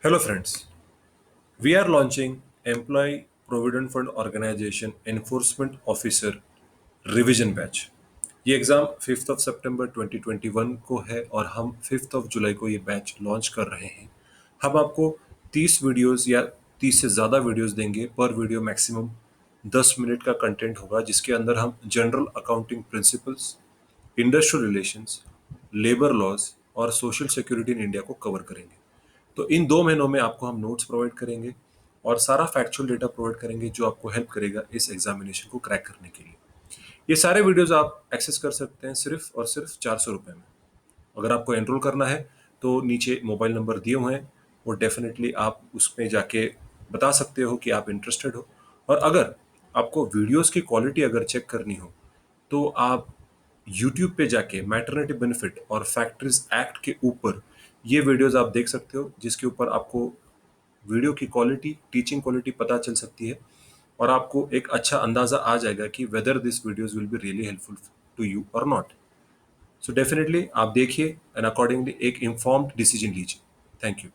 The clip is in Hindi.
Hello friends, we are launching Employee Provident Fund Organization Enforcement Officer revision batch. ये एग्ज़ाम 5 सितंबर 2021 को है और हम 5 जुलाई को ये बैच लॉन्च कर रहे हैं। हम आपको 30 वीडियोस या 30 से ज़्यादा वीडियोस देंगे। पर वीडियो मैक्सिमम 10 मिनट का कंटेंट होगा, जिसके अंदर हम general accounting principles, industrial relations, labour laws और सोशल सिक्योरिटी इन इंडिया को कवर करेंगे। तो इन 2 महीनों में आपको हम नोट्स प्रोवाइड करेंगे और सारा फैक्चुअल डेटा प्रोवाइड करेंगे, जो आपको हेल्प करेगा इस एग्जामिनेशन को क्रैक करने के लिए। ये सारे वीडियोस आप एक्सेस कर सकते हैं सिर्फ और सिर्फ 400 रुपये में। अगर आपको एनरोल करना है तो नीचे मोबाइल नंबर दिए हुए हैं, वो डेफिनेटली आप उसमें जाके बता सकते हो कि आप इंटरेस्टेड हो। और अगर आपको वीडियोस की क्वालिटी अगर चेक करनी हो तो आप यूट्यूब पे जाके मैटरनिटी बेनिफिट और फैक्ट्रीज एक्ट के ऊपर ये वीडियोस आप देख सकते हो, जिसके ऊपर आपको वीडियो की क्वालिटी, टीचिंग क्वालिटी पता चल सकती है और आपको एक अच्छा अंदाजा आ जाएगा कि whether this videos will be really helpful to you और नॉट। सो डेफिनेटली आप देखिए एंड अकॉर्डिंगली एक इन्फॉर्म्ड डिसीजन लीजिए। Thank you.